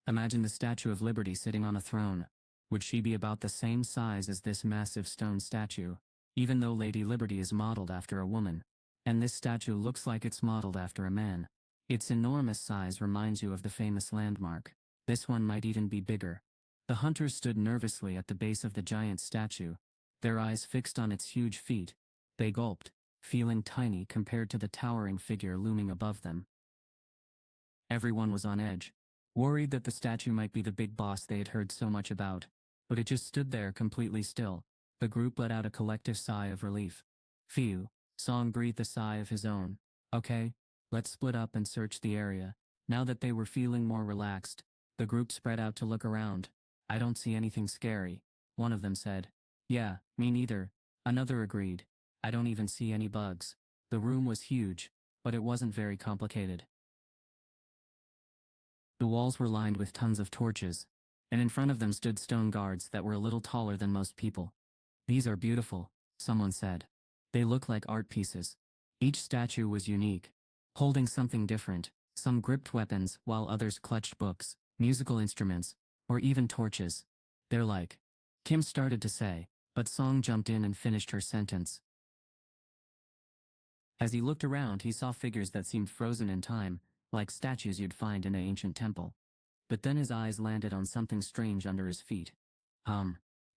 Imagine the Statue of Liberty sitting on a throne. Would she be about the same size as this massive stone statue? Even though Lady Liberty is modeled after a woman. And this statue looks like it's modeled after a man. Its enormous size reminds you of the famous landmark. This one might even be bigger. The hunters stood nervously at the base of the giant statue, their eyes fixed on its huge feet. They gulped, feeling tiny compared to the towering figure looming above them. Everyone was on edge, worried that the statue might be the big boss they had heard so much about, but it just stood there completely still. The group let out a collective sigh of relief. Phew, Song breathed a sigh of his own. Okay, let's split up and search the area. Now that they were feeling more relaxed, the group spread out to look around. I don't see anything scary, one of them said. Yeah, me neither, another agreed. I don't even see any bugs. The room was huge, but it wasn't very complicated. The walls were lined with tons of torches, and in front of them stood stone guards that were a little taller than most people. These are beautiful, someone said. They look like art pieces. Each statue was unique, holding something different. Some gripped weapons while others clutched books, musical instruments, or even torches. They're like, Kim started to say, but Song jumped in and finished her sentence. As he looked around, he saw figures that seemed frozen in time, like statues you'd find in an ancient temple. But then his eyes landed on something strange under his feet.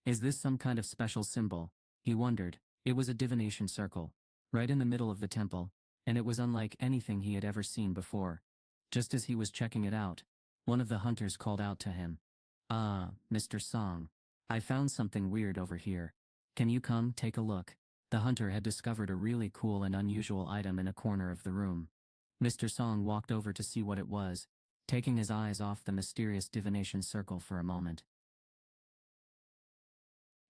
Is this some kind of special symbol? He wondered. It was a divination circle, right in the middle of the temple, and it was unlike anything he had ever seen before. Just as he was checking it out, one of the hunters called out to him. Mr. Song. I found something weird over here. Can you come take a look? The hunter had discovered a really cool and unusual item in a corner of the room. Mr. Song walked over to see what it was, taking his eyes off the mysterious divination circle for a moment.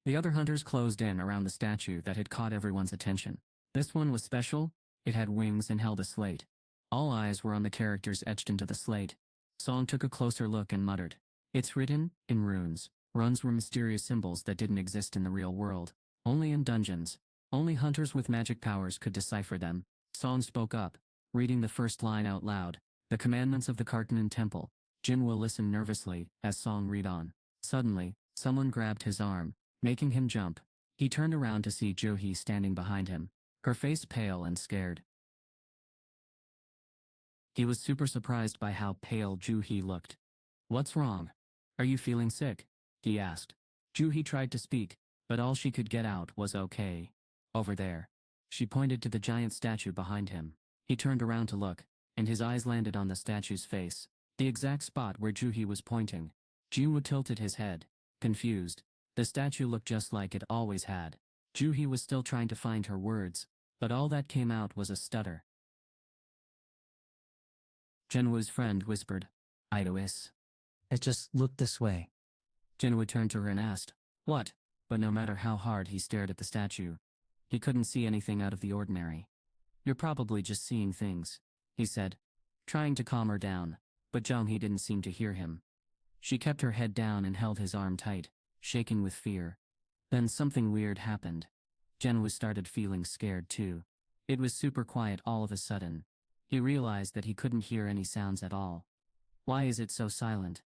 The other hunters closed in around the statue that had caught everyone's attention. This one was special. It had wings and held a slate. All eyes were on the characters etched into the slate. Song took a closer look and muttered. It's written in runes. Runes were mysterious symbols that didn't exist in the real world. Only in dungeons. Only hunters with magic powers could decipher them. Song spoke up, reading the first line out loud. The commandments of the Karkanon Temple. Jin-Woo listened nervously as Song read on. Suddenly, someone grabbed his arm, making him jump. He turned around to see Joo-hee standing behind him, her face pale and scared. He was super surprised by how pale Joo-hee looked. What's wrong? Are you feeling sick? He asked. Joo-hee tried to speak, but all she could get out was okay. Over there. She pointed to the giant statue behind him. He turned around to look, and his eyes landed on the statue's face, the exact spot where Joo-hee was pointing. Jin-Woo tilted his head, confused. The statue looked just like it always had. Joo-hee was still trying to find her words, but all that came out was a stutter. Jin-Woo's friend whispered, Idois. It just looked this way. Jin-Woo turned to her and asked, What? But no matter how hard he stared at the statue, he couldn't see anything out of the ordinary. You're probably just seeing things, he said, trying to calm her down, but Jung-hee didn't seem to hear him. She kept her head down and held his arm tight, shaking with fear. Then something weird happened. Jin-Woo started feeling scared too. It was super quiet all of a sudden. He realized that he couldn't hear any sounds at all. Why is it so silent?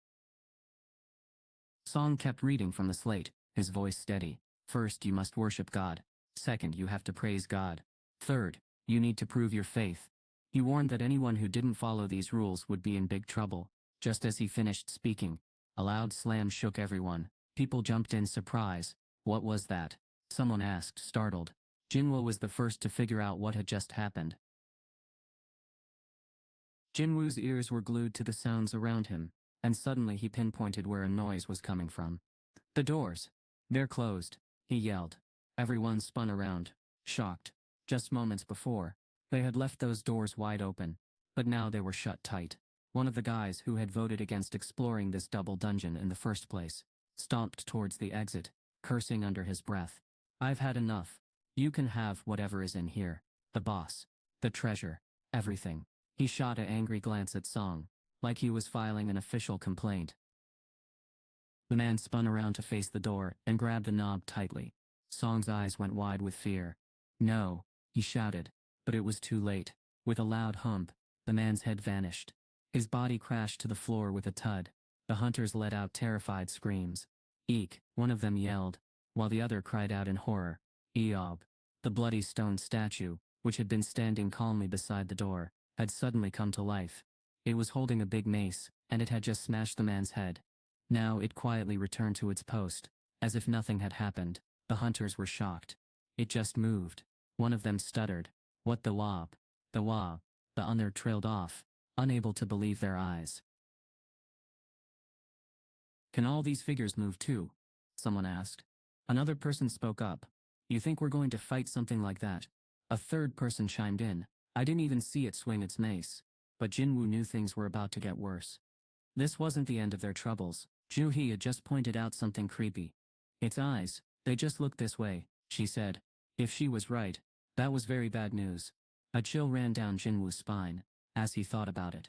Song kept reading from the slate, his voice steady. First, you must worship God. Second, you have to praise God. Third, you need to prove your faith. He warned that anyone who didn't follow these rules would be in big trouble. Just as he finished speaking, a loud slam shook everyone. People jumped in surprise. What was that? Someone asked, startled. Jin-Woo was the first to figure out what had just happened. Jin-Woo's ears were glued to the sounds around him, and suddenly he pinpointed where a noise was coming from. The doors. They're closed, he yelled. Everyone spun around, shocked. Just moments before, they had left those doors wide open, but now they were shut tight. One of the guys who had voted against exploring this double dungeon in the first place stomped towards the exit, cursing under his breath. I've had enough. You can have whatever is in here. The boss. The treasure. Everything. He shot an angry glance at Song, like he was filing an official complaint. The man spun around to face the door and grabbed the knob tightly. Song's eyes went wide with fear. No, he shouted, but it was too late. With a loud hump, the man's head vanished. His body crashed to the floor with a thud. The hunters let out terrified screams. Eek, one of them yelled, while the other cried out in horror. Eob. The bloody stone statue, which had been standing calmly beside the door, had suddenly come to life. It was holding a big mace, and it had just smashed the man's head. Now it quietly returned to its post, as if nothing had happened. The hunters were shocked. It just moved. One of them stuttered. What the wob? The wob. The other trailed off, unable to believe their eyes. Can all these figures move too? Someone asked. Another person spoke up. You think we're going to fight something like that? A third person chimed in. I didn't even see it swing its mace. But Jin-Woo knew things were about to get worse. This wasn't the end of their troubles. Ju-hee had just pointed out something creepy. Its eyes, they just looked this way, she said. If she was right, that was very bad news. A chill ran down Jin-Woo's spine, as he thought about it.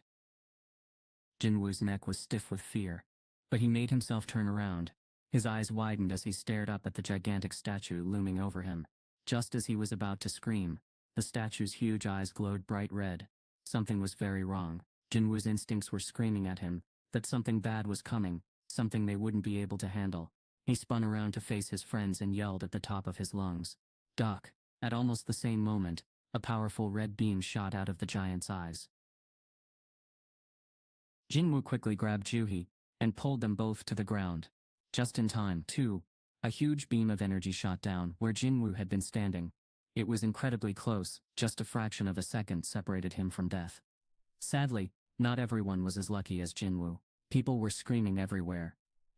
Jin-Woo's neck was stiff with fear. But he made himself turn around. His eyes widened as he stared up at the gigantic statue looming over him. Just as he was about to scream, the statue's huge eyes glowed bright red. Something was very wrong. Jin-Woo's instincts were screaming at him that something bad was coming, something they wouldn't be able to handle. He spun around to face his friends and yelled at the top of his lungs. Duck! At almost the same moment, a powerful red beam shot out of the giant's eyes. Jin-Woo quickly grabbed Ju-hee and pulled them both to the ground. Just in time, too. A huge beam of energy shot down where Jin-Woo had been standing. It was incredibly close, just a fraction of a second separated him from death. Sadly, not everyone was as lucky as Jin-Woo. People were screaming everywhere.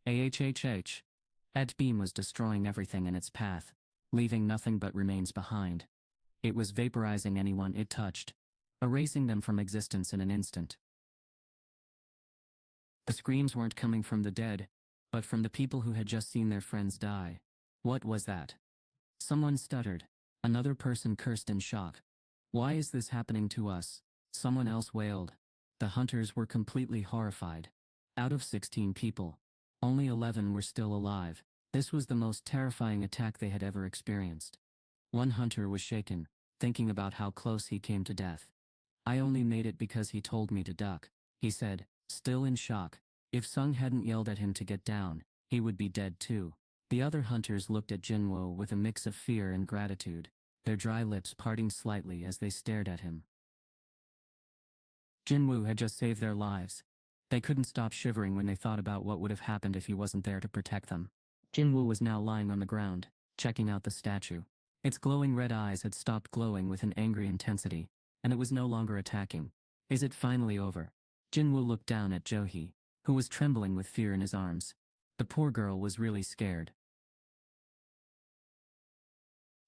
AHHH. That beam was destroying everything in its path, leaving nothing but remains behind. It was vaporizing anyone it touched, erasing them from existence in an instant. The screams weren't coming from the dead, but from the people who had just seen their friends die. What was that? Someone stuttered. Another person cursed in shock. Why is this happening to us? Someone else wailed. The hunters were completely horrified. Out of 16 people, only 11 were still alive. This was the most terrifying attack they had ever experienced. One hunter was shaken, thinking about how close he came to death. I only made it because he told me to duck, he said, still in shock. If Sung hadn't yelled at him to get down, he would be dead too. The other hunters looked at Jin-Woo with a mix of fear and gratitude, their dry lips parting slightly as they stared at him. Jin-Woo had just saved their lives. They couldn't stop shivering when they thought about what would have happened if he wasn't there to protect them. Jin-Woo was now lying on the ground, checking out the statue. Its glowing red eyes had stopped glowing with an angry intensity, and it was no longer attacking. Is it finally over? Jin-Woo looked down at Ju-hee, who was trembling with fear in his arms. The poor girl was really scared.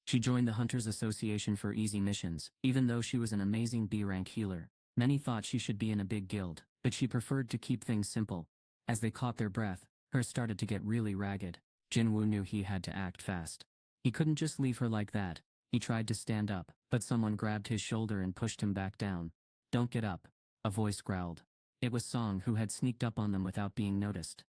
She joined the Hunters Association for easy missions, even though she was an amazing B-rank healer. Many thought she should be in a big guild, but she preferred to keep things simple. As they caught their breath, hers started to get really ragged. Jin-Woo knew he had to act fast. He couldn't just leave her like that. He tried to stand up, but someone grabbed his shoulder and pushed him back down. Don't get up, a voice growled. It was Song, who had sneaked up on them without being noticed.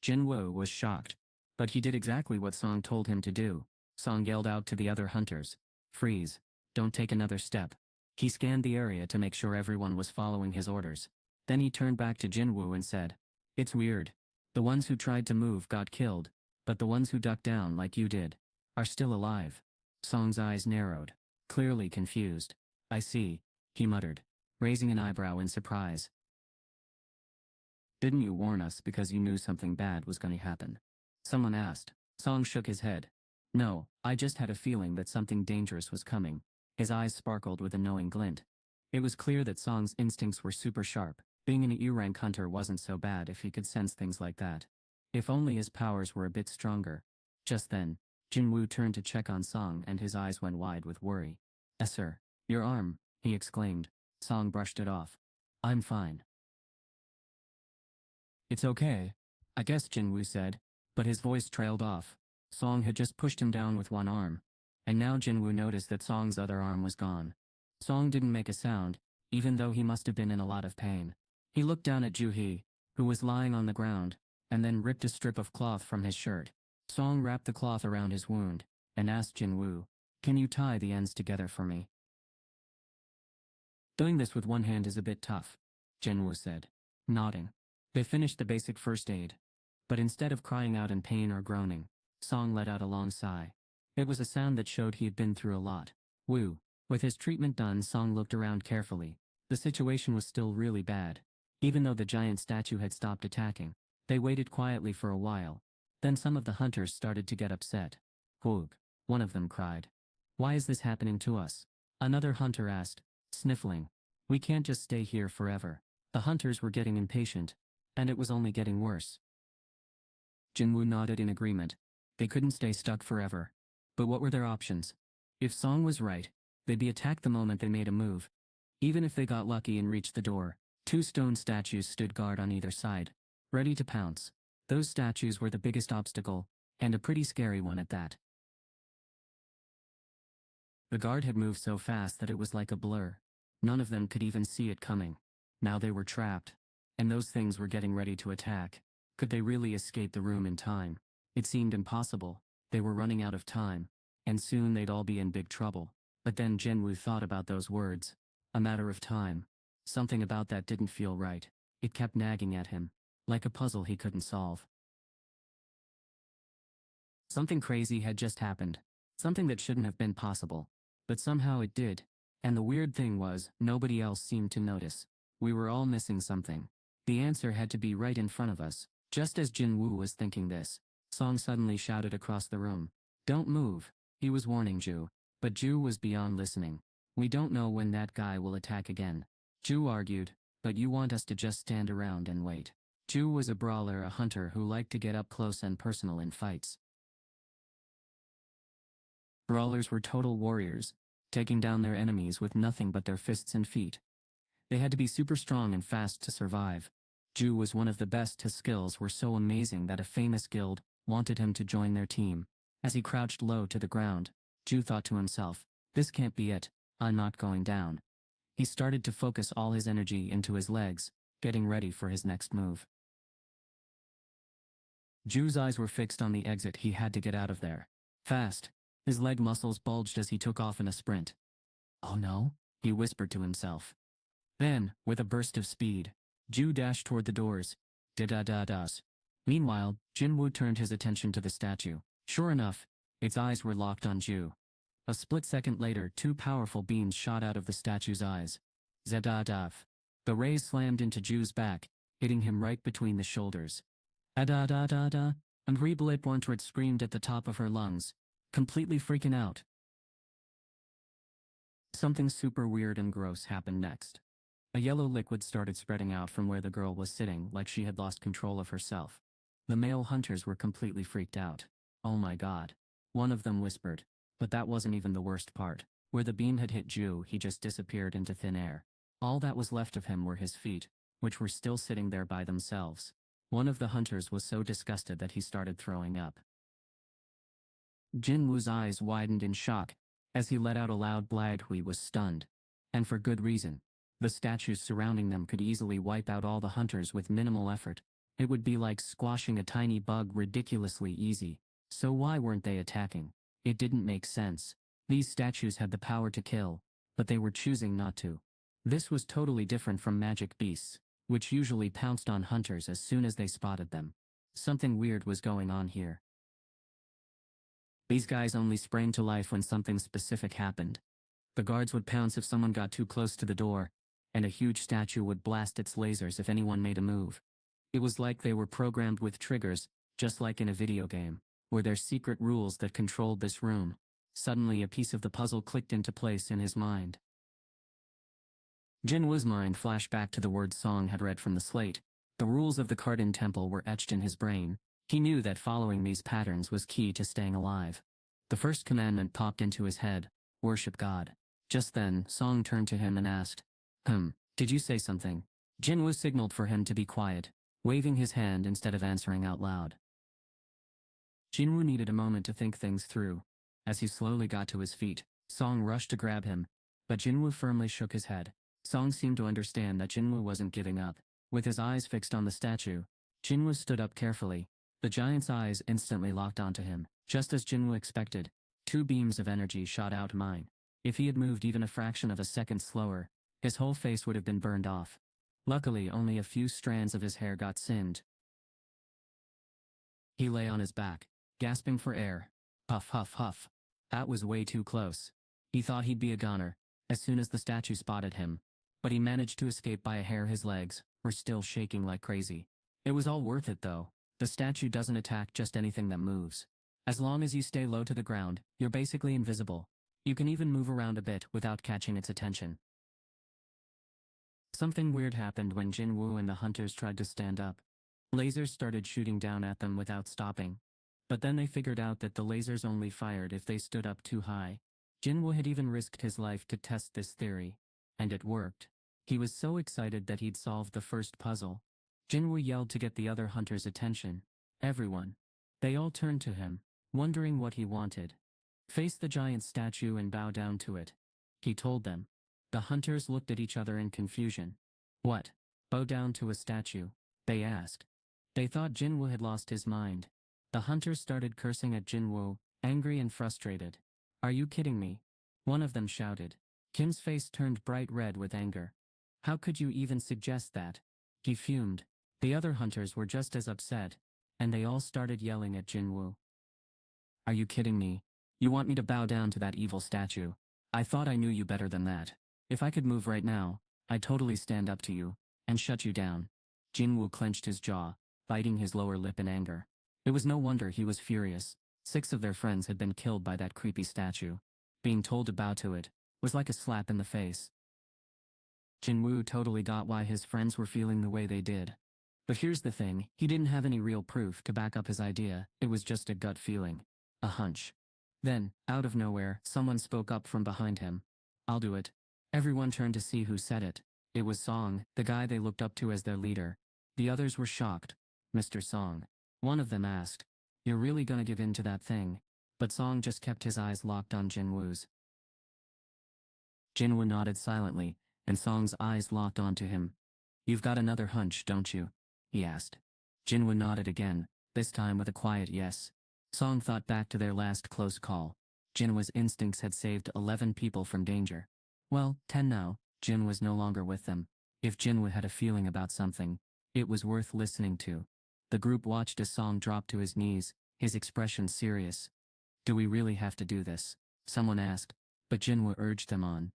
Jin-Woo was shocked, but he did exactly what Song told him to do. Song yelled out to the other hunters, "Freeze, don't take another step." He scanned the area to make sure everyone was following his orders. Then he turned back to Jin-Woo and said, "It's weird. The ones who tried to move got killed, but the ones who ducked down like you did are still alive." Song's eyes narrowed, clearly confused. "I see," he muttered, raising an eyebrow in surprise. "Didn't you warn us because you knew something bad was going to happen?" someone asked. Song shook his head. "No, I just had a feeling that something dangerous was coming." His eyes sparkled with a knowing glint. It was clear that Song's instincts were super sharp. Being an E-rank hunter wasn't so bad if he could sense things like that. If only his powers were a bit stronger. Just then, Jin-Woo turned to check on Song and his eyes went wide with worry. Sir, your arm," he exclaimed. Song brushed it off. "I'm fine." "It's okay, I guess," Jin-Woo said, but his voice trailed off. Song had just pushed him down with one arm, and now Jin-Woo noticed that Song's other arm was gone. Song didn't make a sound, even though he must have been in a lot of pain. He looked down at Ju-hee, who was lying on the ground, and then ripped a strip of cloth from his shirt. Song wrapped the cloth around his wound, and asked Jin-Woo, "Can you tie the ends together for me?" "Doing this with one hand is a bit tough," Jin-Woo said, nodding. They finished the basic first aid. But instead of crying out in pain or groaning, Song let out a long sigh. It was a sound that showed he had been through a lot. Woo. With his treatment done, Song looked around carefully. The situation was still really bad. Even though the giant statue had stopped attacking, they waited quietly for a while. Then some of the hunters started to get upset. Hoog. One of them cried. Why is this happening to us? Another hunter asked, sniffling. We can't just stay here forever. The hunters were getting impatient, and it was only getting worse. Jin-Woo nodded in agreement. They couldn't stay stuck forever. But what were their options? If Song was right, they'd be attacked the moment they made a move. Even if they got lucky and reached the door, 2 stone statues stood guard on either side, ready to pounce. Those statues were the biggest obstacle, and a pretty scary one at that. The guard had moved so fast that it was like a blur. None of them could even see it coming. Now they were trapped. And those things were getting ready to attack. Could they really escape the room in time? It seemed impossible. They were running out of time. And soon they'd all be in big trouble. But then Jin-Woo thought about those words. A matter of time. Something about that didn't feel right. It kept nagging at him. Like a puzzle he couldn't solve. Something crazy had just happened. Something that shouldn't have been possible. But somehow it did. And the weird thing was, nobody else seemed to notice. We were all missing something. The answer had to be right in front of us. Just as Jin-Woo was thinking this, Song suddenly shouted across the room. Don't move. He was warning Ju. But Ju was beyond listening. We don't know when that guy will attack again. Ju argued, but you want us to just stand around and wait. Ju was a brawler, a hunter who liked to get up close and personal in fights. Brawlers were total warriors, taking down their enemies with nothing but their fists and feet. They had to be super strong and fast to survive. Ju was one of the best. His skills were so amazing that a famous guild wanted him to join their team. As he crouched low to the ground, Ju thought to himself, this can't be it, I'm not going down. He started to focus all his energy into his legs, getting ready for his next move. Ju's eyes were fixed on the exit. He had to get out of there. Fast. His leg muscles bulged as he took off in a sprint. Oh no, he whispered to himself. Then, with a burst of speed, Ju dashed toward the doors. Da-da-da-das. Meanwhile, Jin-Woo turned his attention to the statue. Sure enough, its eyes were locked on Ju. A split second later, 2 powerful beams shot out of the statue's eyes. Zedadav. The rays slammed into Ju's back, hitting him right between the shoulders. Ada-da-da-da, and Rebelit Wantred screamed at the top of her lungs, completely freaking out. Something super weird and gross happened next. A yellow liquid started spreading out from where the girl was sitting, like she had lost control of herself. The male hunters were completely freaked out. Oh my god. One of them whispered. But that wasn't even the worst part. Where the beam had hit Ju, he just disappeared into thin air. All that was left of him were his feet, which were still sitting there by themselves. One of the hunters was so disgusted that he started throwing up. Jin-Woo's eyes widened in shock. As he let out a loud blag, he was stunned. And for good reason. The statues surrounding them could easily wipe out all the hunters with minimal effort. It would be like squashing a tiny bug ridiculously easy. So why weren't they attacking? It didn't make sense. These statues had the power to kill, but they were choosing not to. This was totally different from magic beasts, which usually pounced on hunters as soon as they spotted them. Something weird was going on here. These guys only sprang to life when something specific happened. The guards would pounce if someone got too close to the door, and a huge statue would blast its lasers if anyone made a move. It was like they were programmed with triggers, just like in a video game. Were there secret rules that controlled this room? Suddenly a piece of the puzzle clicked into place in his mind. Jin-Woo's mind flashed back to the words Song had read from the slate. The rules of the Cardin Temple were etched in his brain. He knew that following these patterns was key to staying alive. The first commandment popped into his head: worship God. Just then, Song turned to him and asked, did you say something? Jin-Woo signaled for him to be quiet, waving his hand instead of answering out loud. Jin-Woo needed a moment to think things through. As he slowly got to his feet, Song rushed to grab him, but Jin-Woo firmly shook his head. Song seemed to understand that Jin-Woo wasn't giving up. With his eyes fixed on the statue, Jin-Woo stood up carefully. The giant's eyes instantly locked onto him. Just as Jin-Woo expected, 2 beams of energy shot out mine. If he had moved even a fraction of a second slower, his whole face would have been burned off. Luckily, only a few strands of his hair got singed. He lay on his back, gasping for air. Puff, huff, huff. That was way too close. He thought he'd be a goner as soon as the statue spotted him. But he managed to escape by a hair. His legs were still shaking like crazy. It was all worth it though. The statue doesn't attack just anything that moves. As long as you stay low to the ground, you're basically invisible. You can even move around a bit without catching its attention. Something weird happened when Jin-Woo and the hunters tried to stand up. Lasers started shooting down at them without stopping. But then they figured out that the lasers only fired if they stood up too high. Jin-Woo had even risked his life to test this theory. And it worked. He was so excited that he'd solved the first puzzle. Jin-Woo yelled to get the other hunters' attention. Everyone. They all turned to him, wondering what he wanted. Face the giant statue and bow down to it. He told them. The hunters looked at each other in confusion. What? Bow down to a statue? They asked. They thought Jin-Woo had lost his mind. The hunters started cursing at Jin-Woo, angry and frustrated. Are you kidding me? One of them shouted. Kim's face turned bright red with anger. How could you even suggest that? He fumed. The other hunters were just as upset, and they all started yelling at Jin-Woo. Are you kidding me? You want me to bow down to that evil statue? I thought I knew you better than that. If I could move right now, I'd totally stand up to you and shut you down. Jin-Woo clenched his jaw, biting his lower lip in anger. It was no wonder he was furious. 6 of their friends had been killed by that creepy statue. Being told to bow to it was like a slap in the face. Jin-Woo totally got why his friends were feeling the way they did. But here's the thing, he didn't have any real proof to back up his idea. It was just a gut feeling. A hunch. Then, out of nowhere, someone spoke up from behind him. I'll do it. Everyone turned to see who said it. It was Song, the guy they looked up to as their leader. The others were shocked. Mr. Song. One of them asked. You're really gonna give in to that thing? But Song just kept his eyes locked on Jin-Woo's. Jin-Woo nodded silently, and Song's eyes locked onto him. You've got another hunch, don't you? He asked. Jin-Woo nodded again, this time with a quiet yes. Song thought back to their last close call. Jin-Woo's instincts had saved 11 people from danger. Well, 10 now. Jin was no longer with them. If Jin-Woo had a feeling about something, it was worth listening to. The group watched as Song drop to his knees, his expression serious. Do we really have to do this? Someone asked, but Jin-Woo urged them on.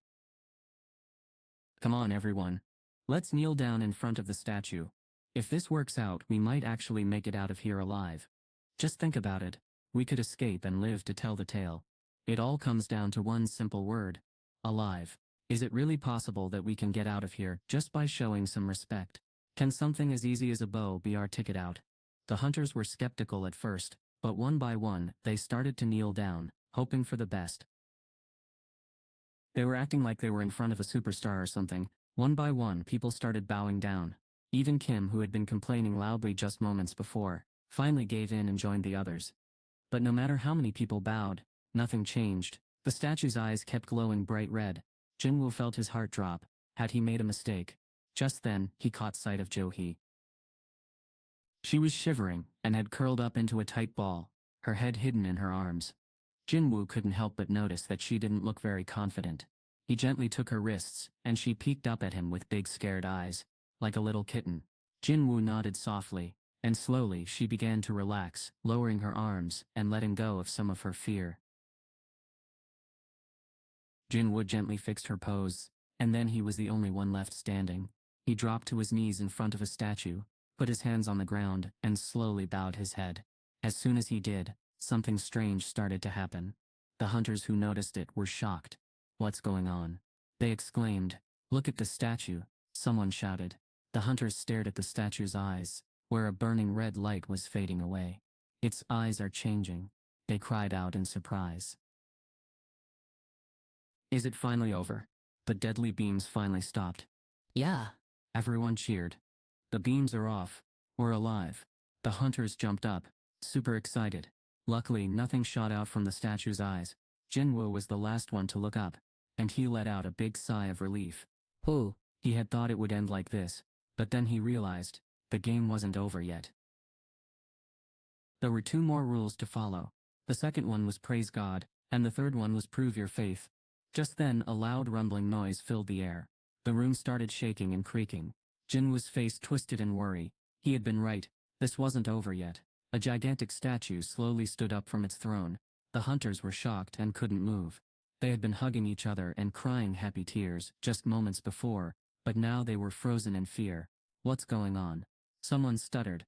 Come on everyone. Let's kneel down in front of the statue. If this works out, we might actually make it out of here alive. Just think about it. We could escape and live to tell the tale. It all comes down to one simple word. Alive. Is it really possible that we can get out of here just by showing some respect? Can something as easy as a bow be our ticket out? The hunters were skeptical at first, but one by one, they started to kneel down, hoping for the best. They were acting like they were in front of a superstar or something. One by one, people started bowing down. Even Kim, who had been complaining loudly just moments before, finally gave in and joined the others. But no matter how many people bowed, nothing changed. The statue's eyes kept glowing bright red. Jin-Woo felt his heart drop. Had he made a mistake? Just then, he caught sight of Jo-hee. She was shivering, and had curled up into a tight ball, her head hidden in her arms. Jin-Woo couldn't help but notice that she didn't look very confident. He gently took her wrists, and she peeked up at him with big scared eyes, like a little kitten. Jin-Woo nodded softly, and slowly she began to relax, lowering her arms and letting go of some of her fear. Jin-Woo gently fixed her pose, and then he was the only one left standing. He dropped to his knees in front of a statue, put his hands on the ground, and slowly bowed his head. As soon as he did, something strange started to happen. The hunters who noticed it were shocked. What's going on? They exclaimed. Look at the statue, someone shouted. The hunters stared at the statue's eyes, where a burning red light was fading away. Its eyes are changing, they cried out in surprise. Is it finally over? The deadly beams finally stopped. Yeah. Everyone cheered. The beams are off. We're alive. The hunters jumped up, super excited. Luckily, nothing shot out from the statue's eyes. Jin-Woo was the last one to look up, and he let out a big sigh of relief. Who? He had thought it would end like this, but then he realized the game wasn't over yet. There were 2 more rules to follow. The second one was praise God, and the third one was prove your faith. Just then, a loud rumbling noise filled the air. The room started shaking and creaking. Jin-Woo's face twisted in worry. He had been right. This wasn't over yet. A gigantic statue slowly stood up from its throne. The hunters were shocked and couldn't move. They had been hugging each other and crying happy tears just moments before, but now they were frozen in fear. What's going on? Someone stuttered.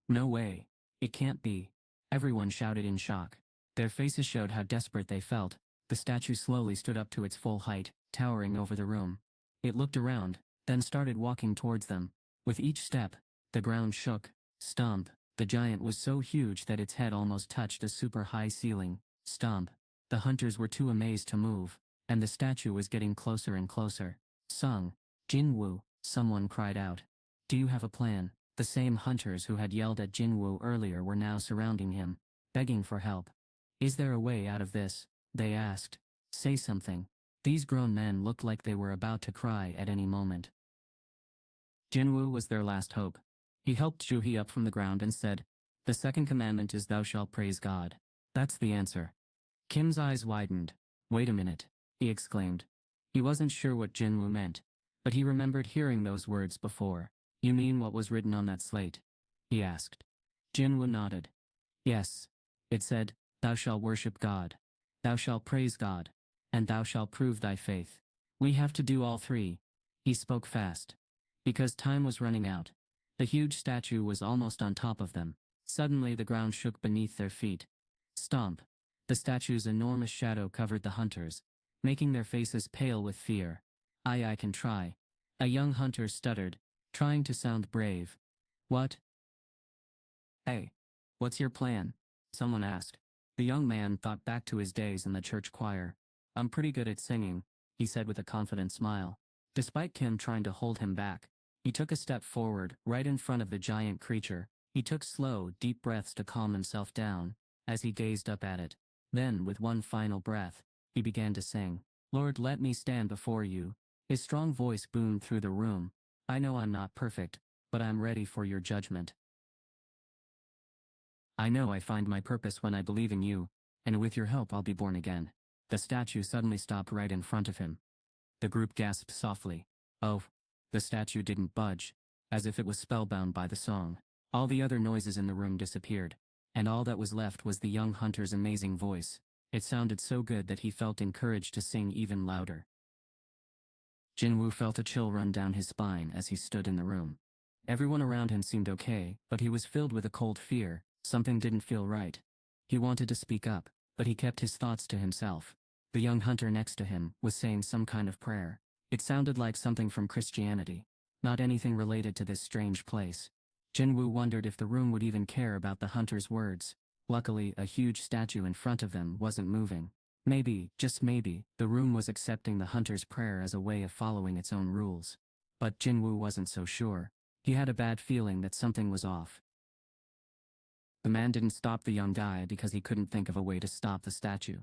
No way. It can't be. Everyone shouted in shock. Their faces showed how desperate they felt. The statue slowly stood up to its full height, towering over the room. It looked around, then started walking towards them. With each step, the ground shook. Stomp. The giant was so huge that its head almost touched a super high ceiling. Stomp. The hunters were too amazed to move, and the statue was getting closer and closer. Sung. Jin-Woo, someone cried out. Do you have a plan? The same hunters who had yelled at Jin-Woo earlier were now surrounding him, begging for help. Is there a way out of this? They asked. Say something. These grown men looked like they were about to cry at any moment. Jin-Woo was their last hope. He helped Ju-hee up from the ground and said, The second commandment is thou shalt praise God. That's the answer. Kim's eyes widened. Wait a minute, he exclaimed. He wasn't sure what Jin-Woo meant, but he remembered hearing those words before. You mean what was written on that slate? He asked. Jin-Woo nodded. Yes. It said, Thou shalt worship God. Thou shalt praise God. And thou shalt prove thy faith. We have to do all three. He spoke fast. Because time was running out. The huge statue was almost on top of them. Suddenly the ground shook beneath their feet. Stomp. The statue's enormous shadow covered the hunters, making their faces pale with fear. I can try. A young hunter stuttered, trying to sound brave. What? Hey. What's your plan? Someone asked. The young man thought back to his days in the church choir. I'm pretty good at singing, he said with a confident smile. Despite Kim trying to hold him back, he took a step forward, right in front of the giant creature. He took slow, deep breaths to calm himself down, as he gazed up at it. Then, with one final breath, he began to sing. Lord, let me stand before you. His strong voice boomed through the room. I know I'm not perfect, but I'm ready for your judgment. I know I find my purpose when I believe in you, and with your help I'll be born again. The statue suddenly stopped right in front of him. The group gasped softly. Oh. The statue didn't budge, as if it was spellbound by the song. All the other noises in the room disappeared, and all that was left was the young hunter's amazing voice. It sounded so good that he felt encouraged to sing even louder. Jin-Woo felt a chill run down his spine as he stood in the room. Everyone around him seemed okay, but he was filled with a cold fear. Something didn't feel right. He wanted to speak up, but he kept his thoughts to himself. The young hunter next to him was saying some kind of prayer. It sounded like something from Christianity, not anything related to this strange place. Jin-Woo wondered if the room would even care about the hunter's words. Luckily, a huge statue in front of them wasn't moving. Maybe, just maybe, the room was accepting the hunter's prayer as a way of following its own rules. But Jin-Woo wasn't so sure. He had a bad feeling that something was off. The man didn't stop the young guy because he couldn't think of a way to stop the statue.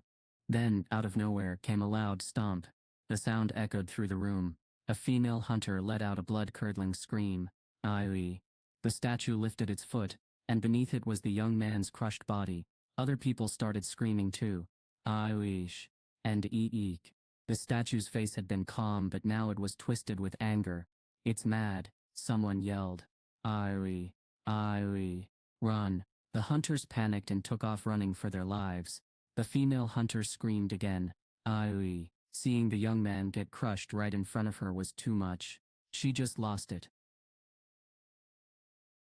Then, out of nowhere, came a loud stomp. The sound echoed through the room. A female hunter let out a blood-curdling scream. Aye. The statue lifted its foot, and beneath it was the young man's crushed body. Other people started screaming too. Aye-ish. And eek. The statue's face had been calm, but now it was twisted with anger. It's mad, someone yelled. Aye. Run. The hunters panicked and took off running for their lives. The female hunter screamed again. Aye. Seeing the young man get crushed right in front of her was too much. She just lost it.